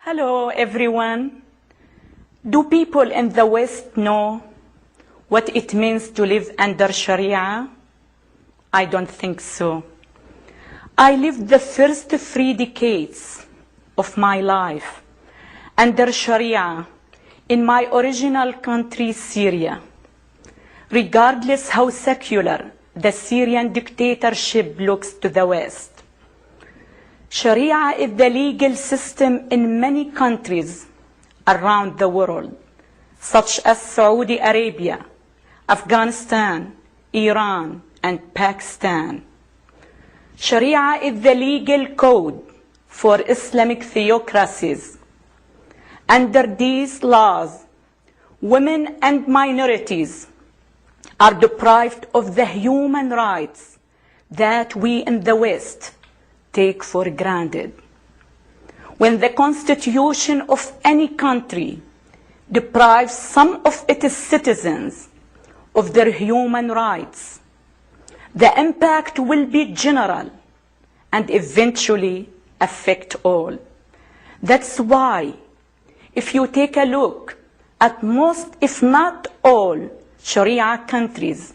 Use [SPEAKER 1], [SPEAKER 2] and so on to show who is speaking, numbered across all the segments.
[SPEAKER 1] Hello, everyone. Do people in the West know what it means to live under Sharia? I don't think so. I lived the first 3 decades of my life under Sharia in my original country, Syria. Regardless how secular the Syrian dictatorship looks to the West, Sharia is the legal system in many countries around the world, such as Saudi Arabia, Afghanistan, Iran, and Pakistan. Sharia is the legal code for Islamic theocracies. Under these laws, women and minorities are deprived of the human rights that we in the West take for granted. When the constitution of any country deprives some of its citizens of their human rights, the impact will be general and eventually affect all. That's why, if you take a look at most, if not all, Sharia countries,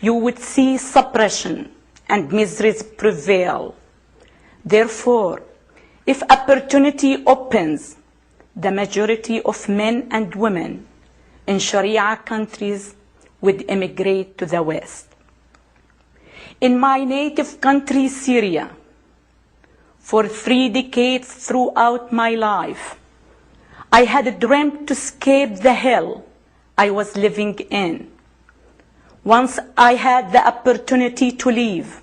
[SPEAKER 1] you would see suppression and miseries prevail. Therefore, if opportunity opens, the majority of men and women in Sharia countries would immigrate to the West. In my native country, Syria, for 3 decades throughout my life, I had dreamt to escape the hell I was living in. Once I had the opportunity to leave,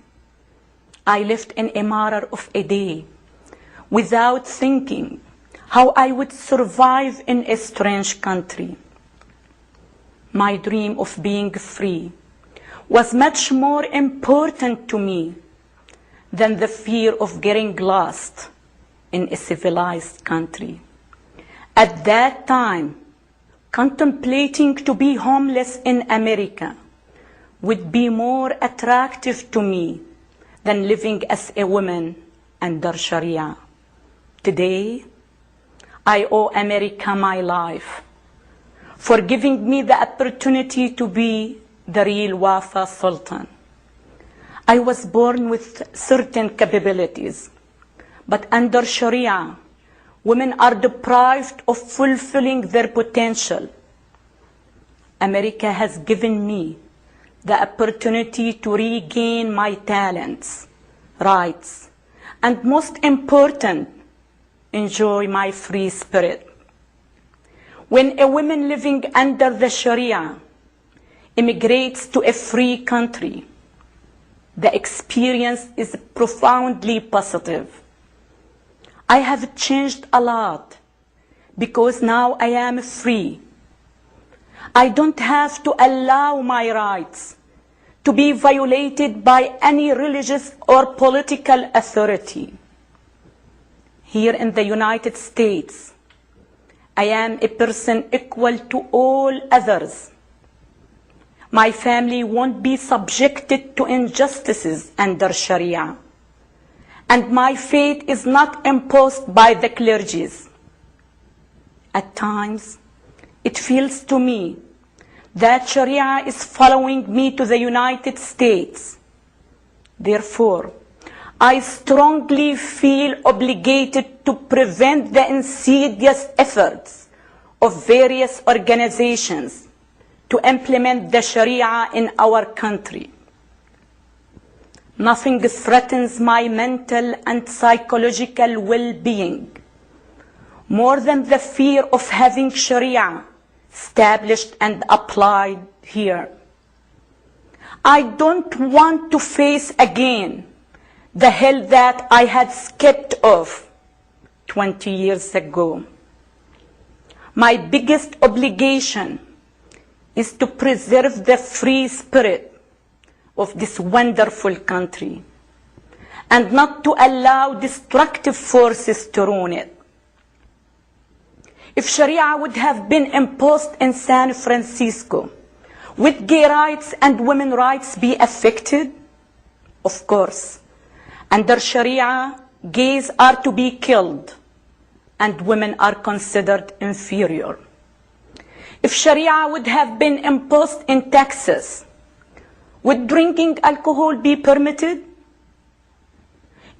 [SPEAKER 1] I left in a matter of a day, without thinking how I would survive in a strange country. My dream of being free was much more important to me than the fear of getting lost in a civilized country. At that time, contemplating to be homeless in America would be more attractive to me than living as a woman under Sharia. Today, I owe America my life for giving me the opportunity to be the real Wafa Sultan. I was born with certain capabilities, but under Sharia, women are deprived of fulfilling their potential. America has given me the opportunity to regain my talents, rights, and most important, enjoy my free spirit. When a woman living under the Sharia immigrates to a free country, the experience is profoundly positive. I have changed a lot because now I am free. I don't have to allow my rights to be violated by any religious or political authority. Here in the United States, I am a person equal to all others. My family won't be subjected to injustices under Sharia, and my fate is not imposed by the clergies. At times, it feels to me that Sharia is following me to the United States. Therefore, I strongly feel obligated to prevent the insidious efforts of various organizations to implement the Sharia in our country. Nothing threatens my mental and psychological well-being more than the fear of having Sharia established and applied here. I don't want to face again the hell that I had escaped of 20 years ago. My biggest obligation is to preserve the free spirit of this wonderful country and not to allow destructive forces to ruin it. If Sharia would have been imposed in San Francisco, would gay rights and women's rights be affected? Of course. Under Sharia, gays are to be killed and women are considered inferior. If Sharia would have been imposed in Texas, would drinking alcohol be permitted?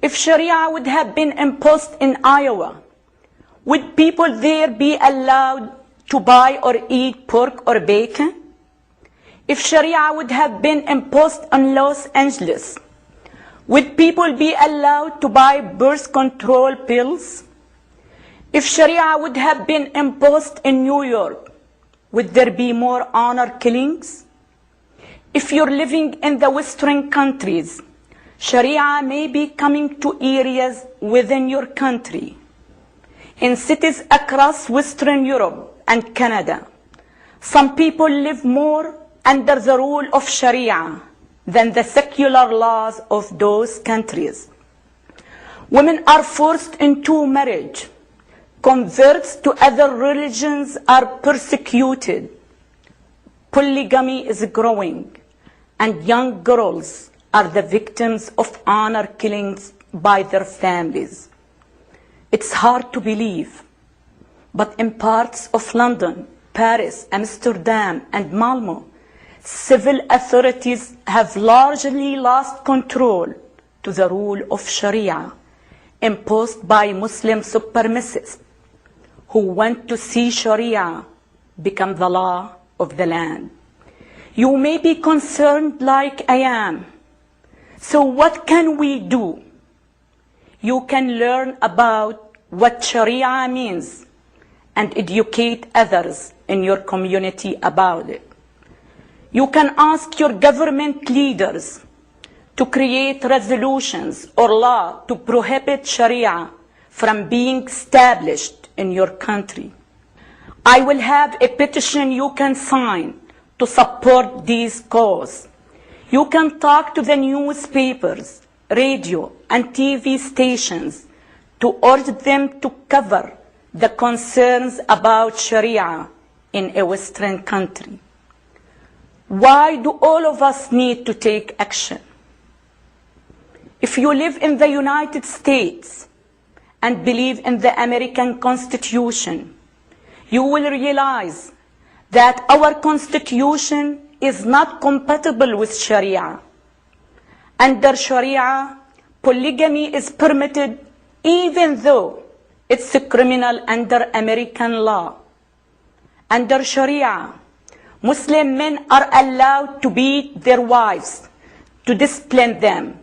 [SPEAKER 1] If Sharia would have been imposed in Iowa, would people there be allowed to buy or eat pork or bacon? If Sharia would have been imposed on Los Angeles, would people be allowed to buy birth control pills? If Sharia would have been imposed in New York, would there be more honor killings? If you're living in the Western countries, Sharia may be coming to areas within your country. In cities across Western Europe and Canada, some people live more under the rule of Sharia than the secular laws of those countries. Women are forced into marriage. Converts to other religions are persecuted. Polygamy is growing, and young girls are the victims of honor killings by their families. It's hard to believe, but in parts of London, Paris, Amsterdam, and Malmö, civil authorities have largely lost control to the rule of Sharia imposed by Muslim supremacists who want to see Sharia become the law of the land. You may be concerned like I am. So what can we do? You can learn about what Sharia means and educate others in your community about it. You can ask your government leaders to create resolutions or law to prohibit Sharia from being established in your country. I will have a petition you can sign to support this cause. You can talk to the newspapers, radio, and TV stations to urge them to cover the concerns about Sharia in a Western country. Why do all of us need to take action? If you live in the United States and believe in the American Constitution, you will realize that our Constitution is not compatible with Sharia. Under Sharia, polygamy is permitted even though it's criminal under American law. Under Sharia, Muslim men are allowed to beat their wives to discipline them.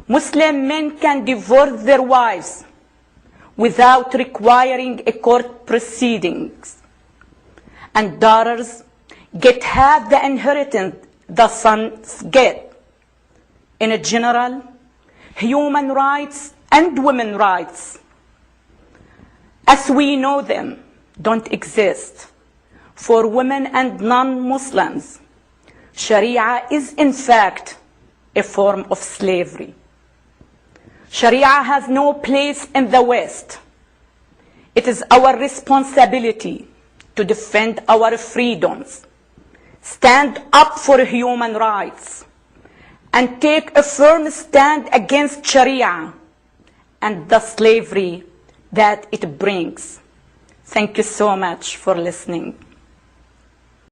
[SPEAKER 1] Muslim men can divorce their wives without requiring a court proceedings. And daughters get half the inheritance the sons get. In general, human rights and women's rights, as we know them, don't exist. For women and non-Muslims, Sharia is in fact a form of slavery. Sharia has no place in the West. It is our responsibility to defend our freedoms, stand up for human rights, and take a firm stand against Sharia and the slavery that it brings. Thank you so much for listening.